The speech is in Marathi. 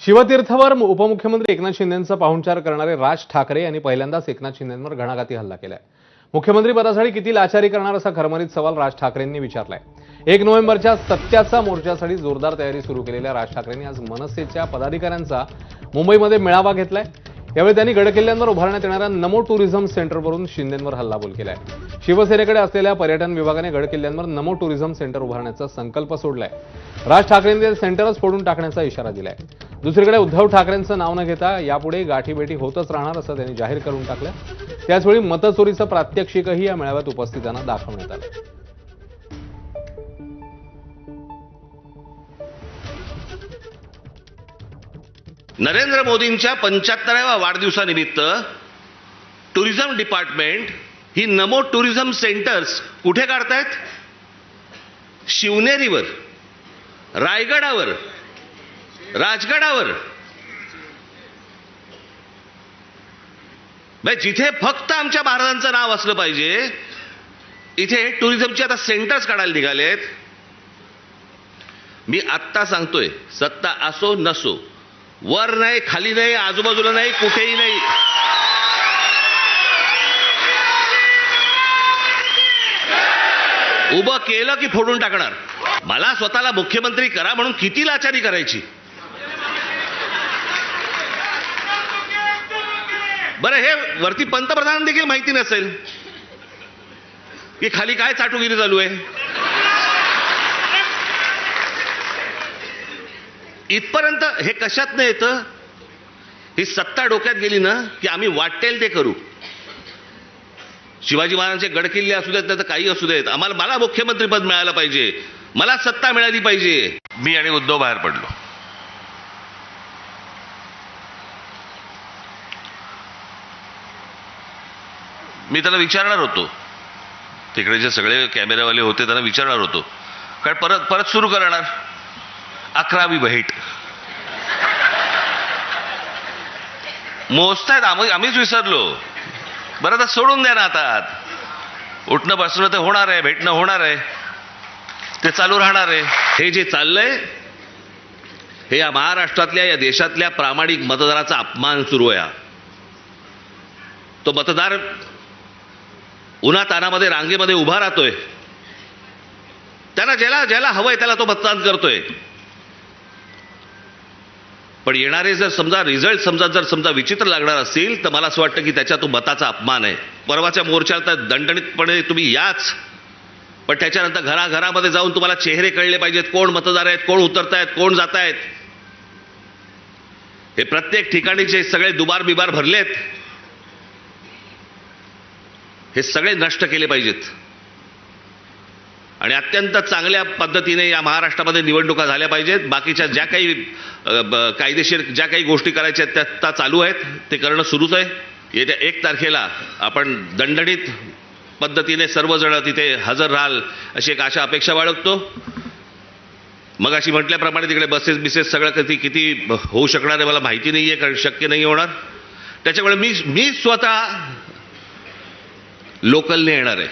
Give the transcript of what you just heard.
शिवतीर्थवर उपमुख्यमंत्री एकनाथ शिंदेंचा पाहुणचार करणारे राज ठाकरे यांनी पहिल्यांदाच एकनाथ शिंदेंवर घणाघाती हल्ला केलाय। मुख्यमंत्री पदासाठी किती लाचारी करणार असा खरमरीत सवाल राज ठाकरेंनी विचारलाय। 1 नोव्हेंबरच्या सत्याचा मोर्चासाठी जोरदार तयारी सुरू केलेल्या राज ठाकरेंनी आज मनसेच्या पदाधिकाऱ्यांचा मुंबईमध्ये मेळावा घेतलाय। यावेळी त्यांनी गडकिल्ल्यांवर उभारण्यात येणाऱ्या नमो टुरिझम सेंटरवरून शिंदेंवर हल्लाबोल केलाय। शिवसेनेकडे असलेल्या पर्यटन विभागाने गडकिल्ल्यांवर नमो टुरिझम सेंटर उभारण्याचा संकल्प सोडलाय। राज ठाकरेंनी सेंटरच फोडून टाकण्याचा इशारा दिलाय। दुसरीकडे उद्धव ठाकरेंचं नाव न घेता यापुढे गाठीभेटी होतच राहणार असं त्यांनी जाहीर करून टाकलं। त्याचवेळी मतचोरीचं प्रात्यक्षिकही या मेळाव्यात उपस्थितांना दाखवण्यात आलं। नरेंद्र मोदींच्या 75व्या वाढदिवसानिमित्त टुरिझम डिपार्टमेंट ही नमो टुरिझम सेंटर्स कुठे काढतायत? शिवनेरीवर, रायगडावर, राजगडावर। जिथे फक्त आमच्या महाराजांचं नाव असलं पाहिजे इथे टुरिझमचे आता सेंटर्स काढायला निघालेत। मी आत्ता सांगतोय, सत्ता असो नसो, वर नाही, खाली नाही, आजूबाजूला नाही, कुठेही नाही, उभं केलं की फोडून टाकणार। मला स्वतःला मुख्यमंत्री करा म्हणून किती लाचारी करायची? बरं, हे वरती पंतप्रधान देखील माहिती नसेल की खाली काय चाटुगिरी चालू आहे। इथपर्यंत हे कशात नाही येतं? ही सत्ता डोक्यात गेली ना की आम्ही वाटेल ते करू। शिवाजी महाराजांचे गडकिल्ले असू देत नाही तर काही असू देत, मला मुख्यमंत्रीपद मिळालं पाहिजे, मला सत्ता मिळाली पाहिजे। मी आणि उद्धव बाहेर पडलो। मी त्याला विचारणार होतो, तिकडे जे सगळे कॅमेरावाले होते त्यांना विचारणार होतो, कारण परत सुरू करणार 11वी भेट मोजतायत, आम्हीच विसरलो। बरं, तर सोडून द्या ना, आता उठणं बसणं तर होणार आहे, भेटणं होणार आहे, ते चालू राहणार आहे। हे जे चाललंय हे या महाराष्ट्रातल्या, या देशातल्या प्रामाणिक मतदाराचा अपमान सुरू आहे। तो मतदार उन्हातानामध्ये रांगेमध्ये उभा राहतोय, त्यांना ज्याला हवंय त्याला तो मतदान करतोय। पण येणारे जर समजा रिझल्ट समजा विचित्र लागणार असतील तर मला असं वाटतं की त्याच्या तो मताचा अपमान आहे। परवाच्या मोर्चाला तर दणदणीतपणे तुम्ही याच, पण त्याच्यानंतर घराघरामध्ये जाऊन तुम्हाला चेहरे कळले पाहिजेत, कोण मतदार आहेत, कोण उतरतायत, कोण जात आहेत। हे प्रत्येक ठिकाणी जे सगळे दुबार बिबार भरलेत हे सगळे नष्ट केले पाहिजेत आणि अत्यंत चांगल्या पद्धतीने या महाराष्ट्रामध्ये निवडणुका झाल्या पाहिजेत। बाकीच्या ज्या काही कायदेशीर ज्या काही गोष्टी करायच्या आहेत त्या चालू आहेत, ते करणं सुरूच आहे। येत्या 1 तारखेला आपण दणदणीत पद्धतीने सर्वजण तिथे हजर राहाल अशी एक आशा अपेक्षा बाळगतो। मग अशी म्हटल्याप्रमाणे तिकडे बसेस बिसेस सगळं किती होऊ शकणार आहे मला माहिती नाहीये, कारण शक्य नाही होणार। त्याच्यामुळे मी स्वतः लोकलने येणार आहे।